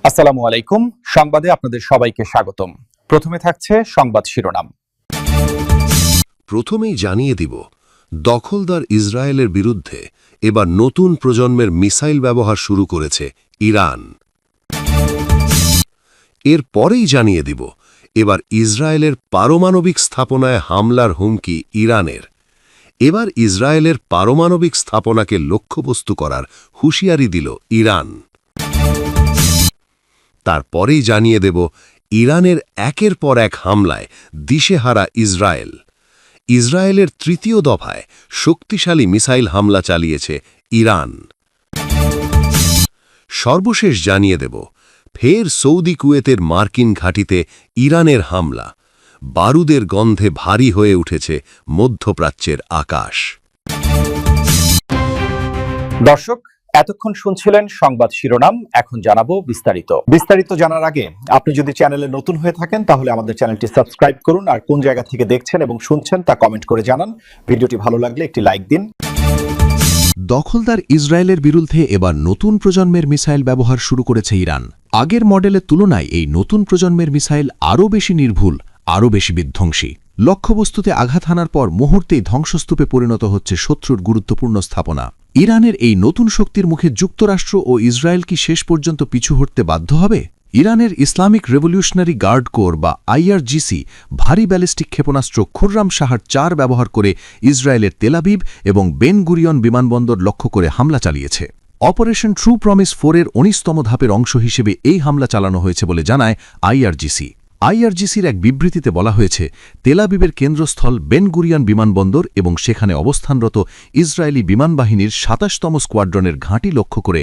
আসসালামু আলাইকুম। সংবাদে আপনাদের সবাইকে স্বাগতম। প্রথমে থাকছে সংবাদ শিরোনাম। প্রথমেই জানিয়ে দিব, দখলদার ইসরায়েলের বিরুদ্ধে এবার নতুন প্রজন্মের মিসাইল ব্যবহার শুরু করেছে ইরান। এর পরেই জানিয়ে দিব, এবার ইসরায়েলের পারমাণবিক স্থাপনায় হামলার হুমকি ইরানের। এবার ইসরায়েলের পারমাণবিক স্থাপনাকে লক্ষ্যবস্তু করার হুঁশিয়ারি দিল ইরান। তারপরেই জানিয়ে দেব, ইরানের একের পর এক হামলায় দিশেহারা ইসরায়েল। ইসরায়েলের তৃতীয় দফায় শক্তিশালী মিসাইল হামলা চালিয়েছে ইরান। সর্বশেষ জানিয়ে দেব, ফের সৌদি কুয়েতের মার্কিন ঘাঁটিতে ইরানের হামলা। বারুদের গন্ধে ভারী হয়ে উঠেছে মধ্যপ্রাচ্যের আকাশ। দর্শক, এতক্ষণ শুনছিলেন সংবাদ শিরোনাম। এখন জানাবো বিস্তারিত জানার আগে আপনি যদি চ্যানেলে নতুন হয়ে থাকেন তাহলে আমাদের চ্যানেলটি সাবস্ক্রাইব করুন, আর কোন জায়গা থেকে দেখছেন এবং শুনছেন তা কমেন্ট করে জানান। ভিডিওটি ভালো লাগলে একটি লাইক দিন। দখলদার ইসরায়েলের বিরুদ্ধে এবার নতুন প্রজন্মের মিসাইল ব্যবহার শুরু করেছে ইরান। আগের মডেলের তুলনায় এই নতুন প্রজন্মের মিসাইল আরও বেশি নির্ভুল, আরও বেশি বিধ্বংসী। লক্ষ্যবস্তুতে আঘাত হানার পর মুহূর্তেই ধ্বংসস্তূপে পরিণত হচ্ছে শত্রুর গুরুত্বপূর্ণ স্থাপনা। ইরানের এই নতুন শক্তির মুখে যুক্তরাষ্ট্র ও ইসরায়েল কি শেষ পর্যন্ত পিছু হটতে বাধ্য হবে? ইরানের ইসলামিক রেভলিউশনারি গার্ড কোর বা আইআরজিসি ভারী ব্যালিস্টিক ক্ষেপণাস্ত্র খুররাম শাহর ৪ ব্যবহার করে ইসরায়েলের তেল আবিব এবং বেন গুরিয়ন বিমানবন্দর লক্ষ্য করে হামলা চালিয়েছে। অপারেশন ট্রু প্রমিস 4 এর ১৯তম ধাপের অংশ হিসেবে এই হামলা চালানো হয়েছে বলে জানায় আইআরজিসি। আইআরজিসির এক বিবৃতিতে বলা হয়েছে, তেল আবিবের কেন্দ্রস্থল বেন গুরিয়ন বিমানবন্দর এবং সেখানে অবস্থানরত ইসরায়েলি বিমানবাহিনীর ২৭তম স্কোয়াড্রনের ঘাঁটি লক্ষ্য করে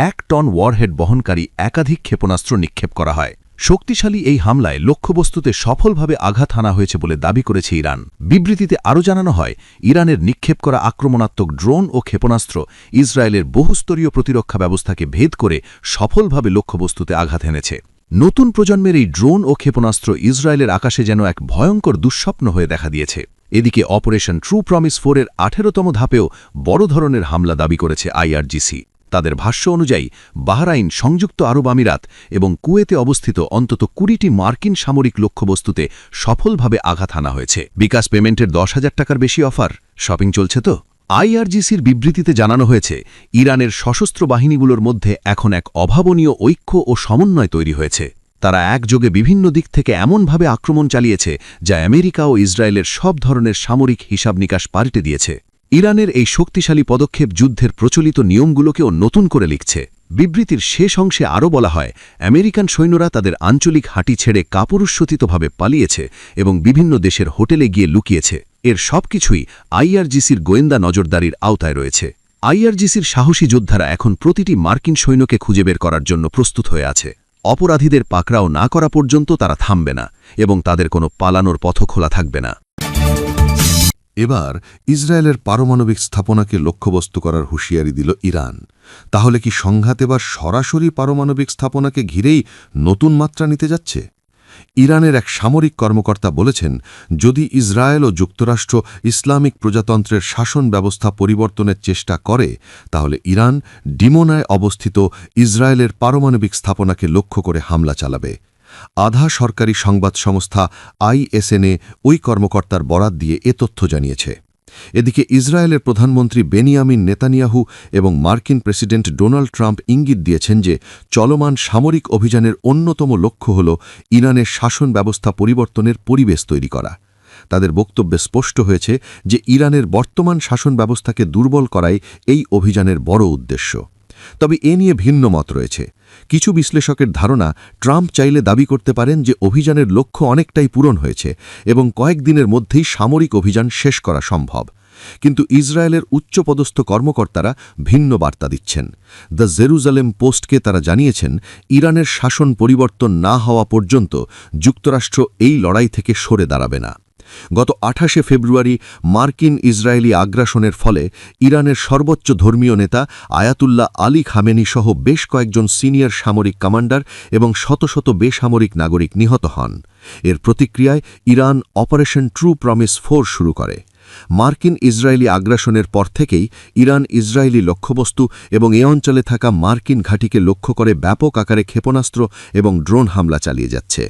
১ টন ওয়ারহেড বহনকারী একাধিক ক্ষেপণাস্ত্র নিক্ষেপ করা হয়। শক্তিশালী এই হামলায় লক্ষ্যবস্তুতে সফলভাবে আঘাত হানা হয়েছে বলে দাবি করেছে ইরান। বিবৃতিতে আরও জানানো হয়, ইরানের নিক্ষেপ করা আক্রমণাত্মক ড্রোন ও ক্ষেপণাস্ত্র ইসরায়েলের বহুস্তরীয় প্রতিরক্ষা ব্যবস্থাকে ভেদ করে সফলভাবে লক্ষ্যবস্তুতে আঘাত এনেছে। নতুন প্রজন্মের এই ড্রোন ও ক্ষেপণাস্ত্র ইসরায়েলের আকাশে যেন এক ভয়ঙ্কর দুঃস্বপ্ন হয়ে দেখা দিয়েছে। এদিকে অপারেশন ট্রু প্রমিস 4 এর ১৮তম ধাপেও বড় ধরনের হামলা দাবি করেছে আইআরজিসি। তাদের ভাষ্য অনুযায়ী বাহরাইন, সংযুক্ত আরব আমিরাত এবং কুয়েতে অবস্থিত অন্তত ২০টি মার্কিন সামরিক লক্ষ্যবস্তুতে সফলভাবে আঘাত হানা হয়েছে। বিকাশ পেমেন্টের ১০,০০০ টাকার বেশি অফার। শপিং চলছে তো? আইআরজিসির বিবৃতিতে জানানো হয়েছে, ইরানের সশস্ত্র বাহিনীগুলোর মধ্যে এখন এক অভাবনীয় ঐক্য ও সমন্বয় তৈরি হয়েছে। তারা একযোগে বিভিন্ন দিক থেকে এমনভাবে আক্রমণ চালিয়েছে যা আমেরিকা ও ইসরায়েলের সব ধরনের সামরিক হিসাব নিকাশ পাল্টে দিয়েছে। ইরানের এই শক্তিশালী পদক্ষেপ যুদ্ধের প্রচলিত নিয়মগুলোকেও নতুন করে লিখছে। বিবৃতির শেষ অংশে আরও বলা হয়, আমেরিকান সৈন্যরা তাদের আঞ্চলিক হাঁটি ছেড়ে কাপুরুষোচিতভাবে পালিয়েছে এবং বিভিন্ন দেশের হোটেলে গিয়ে লুকিয়েছে। এর সবকিছুই আইআরজিসির গোয়েন্দা নজরদারির আওতায় রয়েছে। আইআরজিসির সাহসী যোদ্ধারা এখন প্রতিটি মার্কিন সৈন্যকে খুঁজে বের করার জন্য প্রস্তুত হয়ে আছে। অপরাধীদের পাকড়াও না করা পর্যন্ত তারা থামবে না এবং তাদের কোনো পালানোর পথ খোলা থাকবে না। এবার ইসরায়েলের পারমাণবিক স্থাপনাকে লক্ষ্যবস্তু করার হুঁশিয়ারি দিল ইরান। তাহলে কি সংঘাত এবার সরাসরি পারমাণবিক স্থাপনাকে ঘিরেই নতুন মাত্রা নিতে যাচ্ছে? ইরানের এক সামরিক কর্মকর্তা বলেছেন, যদি ইসরায়েল ও যুক্তরাষ্ট্র ইসলামিক প্রজাতন্ত্রের শাসন ব্যবস্থা পরিবর্তনের চেষ্টা করে, তাহলে ইরান ডিমোনায় অবস্থিত ইসরায়েলের পারমাণবিক স্থাপনাকে লক্ষ্য করে হামলা চালাবে। আধা সরকারি সংবাদ সংস্থা আইএসএনএ ওই কর্মকর্তার বরাত দিয়ে এ তথ্য জানিয়েছে। এদিকে ইসরায়েলের প্রধানমন্ত্রী বেনিয়ামিন নেতানিয়াহু এবং মার্কিন প্রেসিডেন্ট ডোনাল্ড ট্রাম্প ইঙ্গিত দিয়েছেন যে চলমান সামরিক অভিযানের অন্যতম লক্ষ্য হল ইরানের শাসন ব্যবস্থা পরিবর্তনের পরিবেশ তৈরি করা। তাদের বক্তব্যে স্পষ্ট হয়েছে যে ইরানের বর্তমান শাসন ব্যবস্থাকে দুর্বল করাই এই অভিযানের বড় উদ্দেশ্য। তবে এ নিয়ে ভিন্ন মত রয়েছে। কিছু বিশ্লেষকের ধারণা, ট্রাম্প চাইলে দাবি করতে পারেন যে অভিযানের লক্ষ্য অনেকটাই পূরণ হয়েছে এবং কয়েকদিনের মধ্যেই সামরিক অভিযান শেষ করা সম্ভব। কিন্তু ইসরায়েলের উচ্চপদস্থ কর্মকর্তারা ভিন্ন বার্তা দিচ্ছেন। দ্য জেরুজালেম পোস্টকে তারা জানিয়েছেন, ইরানের শাসন পরিবর্তন না হওয়া পর্যন্ত যুক্তরাষ্ট্র এই লড়াই থেকে সরে দাঁড়াবে না। গত ২৮শে ফেব্রুয়ারি মার্কিন ইসরায়েলি আগ্রাসনের ফলে ইরানের সর্বোচ্চ ধর্মীয় নেতা আয়াতুল্লাহ আলী খামেনি সহ বেশ কয়েকজন সিনিয়র সামরিক কমান্ডার এবং শত শত বেসামরিক নাগরিক নিহত হন। এর প্রতিক্রিয়ায় ইরান অপারেশন ট্রু প্রমিস 4 শুরু করে। মার্কিন ইসরায়েলি আগ্রাসনের পর থেকেই ইরান ইসরায়েলি লক্ষ্যবস্তু এবং এ অঞ্চলে থাকা মার্কিন ঘাঁটিকে লক্ষ্য করে ব্যাপক আকারে ক্ষেপণাস্ত্র এবং ড্রোন হামলা চালিয়ে যাচ্ছে।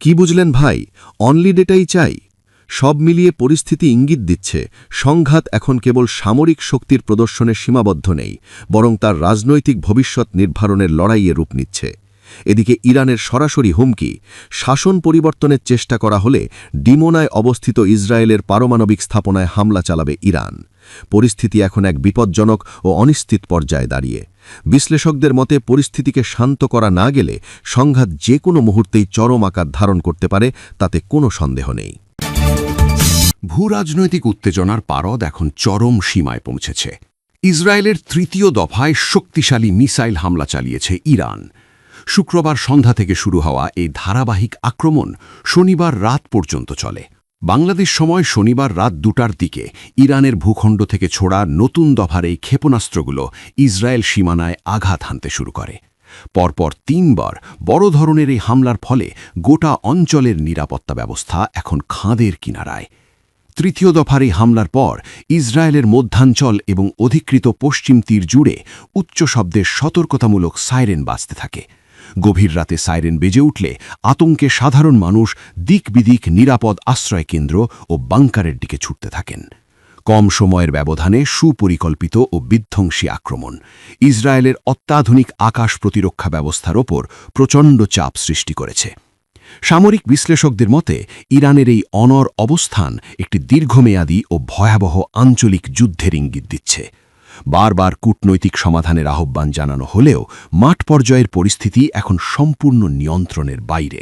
কি বুঝলেন ভাই, অনলি ডেটাই চাই? সব মিলিয়ে পরিস্থিতি ইঙ্গিত দিচ্ছে সংঘাত এখন কেবল সামরিক শক্তির প্রদর্শনে সীমাবদ্ধ নেই, বরং তার রাজনৈতিক ভবিষ্যৎ নির্ধারণের লড়াইয়ে রূপ নিচ্ছে। এদিকে ইরানের সরাসরি হুমকি, শাসন পরিবর্তনের চেষ্টা করা হলে ডিমোনায় অবস্থিত ইসরায়েলের পারমাণবিক স্থাপনায় হামলা চালাবে ইরান। পরিস্থিতি এখন এক বিপজ্জনক ও অনিশ্চিত পর্যায়ে দাঁড়িয়ে। বিশ্লেষকদের মতে পরিস্থিতিকে শান্ত করা না গেলে সংঘাত যে কোনো মুহূর্তেই চরম আকার ধারণ করতে পারে, তাতে কোনো সন্দেহ নেই। ভূরাজনৈতিক উত্তেজনার পারদ এখন চরম সীমায় পৌঁছেছে। ইসরায়েলের তৃতীয় দফায় শক্তিশালী মিসাইল হামলা চালিয়েছে ইরান। শুক্রবার সন্ধ্যা থেকে শুরু হওয়া এই ধারাবাহিক আক্রমণ শনিবার রাত পর্যন্ত চলে। বাংলাদেশ সময় শনিবার রাত 2টার দিকে ইরানের ভূখণ্ড থেকে ছোড়া নতুন দফার এই ক্ষেপণাস্ত্রগুলো ইসরায়েল সীমানায় আঘাত হানতে শুরু করে। পরপর 3বার বড় ধরনের এই হামলার ফলে গোটা অঞ্চলের নিরাপত্তা ব্যবস্থা এখন খাঁদের কিনারায়। তৃতীয় দফার এই হামলার পর ইসরায়েলের মধ্যাঞ্চল এবং অধিকৃত পশ্চিম তীর জুড়ে উচ্চ শব্দের সতর্কতামূলক সাইরেন বাজতে থাকে। গভীর রাতে সাইরেন বেজে উঠলে আতঙ্কে সাধারণ মানুষ দিক বিদিক নিরাপদ আশ্রয়কেন্দ্র ও বাংকারের দিকে ছুটতে থাকেন। কম সময়ের ব্যবধানে সুপরিকল্পিত ও বিধ্বংসী আক্রমণ ইসরায়েলের অত্যাধুনিক আকাশ প্রতিরক্ষা ব্যবস্থার ওপর প্রচণ্ড চাপ সৃষ্টি করেছে। সামরিক বিশ্লেষকদের মতে ইরানের এই অনড় অবস্থান একটি দীর্ঘমেয়াদী ও ভয়াবহ আঞ্চলিক যুদ্ধের ইঙ্গিত দিচ্ছে। বারবার কূটনৈতিক সমাধানের আহ্বান জানানো হলেও মাঠ পর্যায়ের পরিস্থিতি এখন সম্পূর্ণ নিয়ন্ত্রণের বাইরে।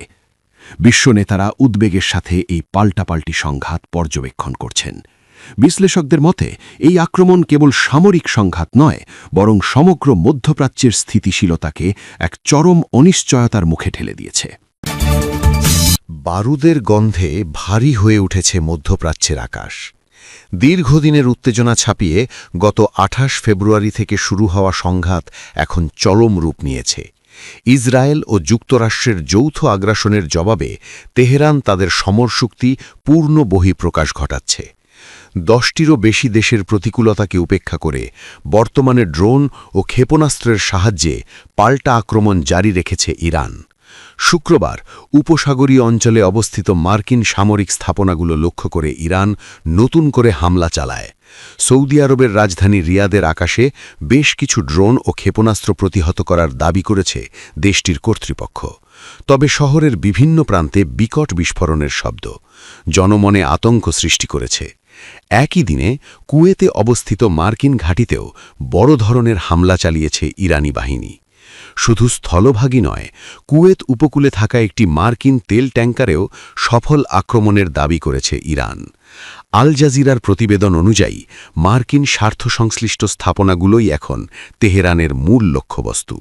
বিশ্ব নেতারা উদ্বেগের সাথে এই পাল্টাপাল্টি সংঘাত পর্যবেক্ষণ করছেন। বিশ্লেষকদের মতে এই আক্রমণ কেবল সামরিক সংঘাত নয়, বরং সমগ্র মধ্যপ্রাচ্যের স্থিতিশীলতাকে এক চরম অনিশ্চয়তার মুখে ঠেলে দিয়েছে। বারুদের গন্ধে ভারী হয়ে উঠেছে মধ্যপ্রাচ্যের আকাশ। দীর্ঘদিনের উত্তেজনা ছাপিয়ে গত 28 ফেব্রুয়ারি থেকে শুরু হওয়া সংঘাত এখন চরম রূপ নিয়েছে। ইসরায়েল ও যুক্তরাষ্ট্রের যৌথ আগ্রাসনের জবাবে তেহরান তাদের সমরশক্তি পূর্ণ বহিঃপ্রকাশ ঘটাচ্ছে। 10টিরও বেশি দেশের প্রতিকূলতাকে উপেক্ষা করে বর্তমানে ড্রোন ও ক্ষেপণাস্ত্রের সাহায্যে পাল্টা আক্রমণ জারি রেখেছে ইরান। শুক্রবার উপসাগরীয় অঞ্চলে অবস্থিত মার্কিন সামরিক স্থাপনাগুলো লক্ষ্য করে ইরান নতুন করে হামলা চালায়। সৌদি আরবের রাজধানী রিয়াদের আকাশে বেশ কিছু ড্রোন ও ক্ষেপণাস্ত্র প্রতিহত করার দাবি করেছে দেশটির কর্তৃপক্ষ। তবে শহরের বিভিন্ন প্রান্তে বিকট বিস্ফোরণের শব্দ জনমনে আতঙ্ক সৃষ্টি করেছে। একই দিনে কুয়েতে অবস্থিত মার্কিন ঘাঁটিতেও বড় ধরনের হামলা চালিয়েছে ইরানি বাহিনী। শুধু স্থলভাগই নয়, কুয়েত উপকূলে থাকা একটি মার্কিন তেল ট্যাঙ্কারেও সফল আক্রমণের দাবি করেছে ইরান। আল জাজিরার প্রতিবেদন অনুযায়ী মার্কিন স্বার্থ সংশ্লিষ্ট স্থাপনাগুলোই এখন তেহরানের মূল লক্ষ্যবস্তু।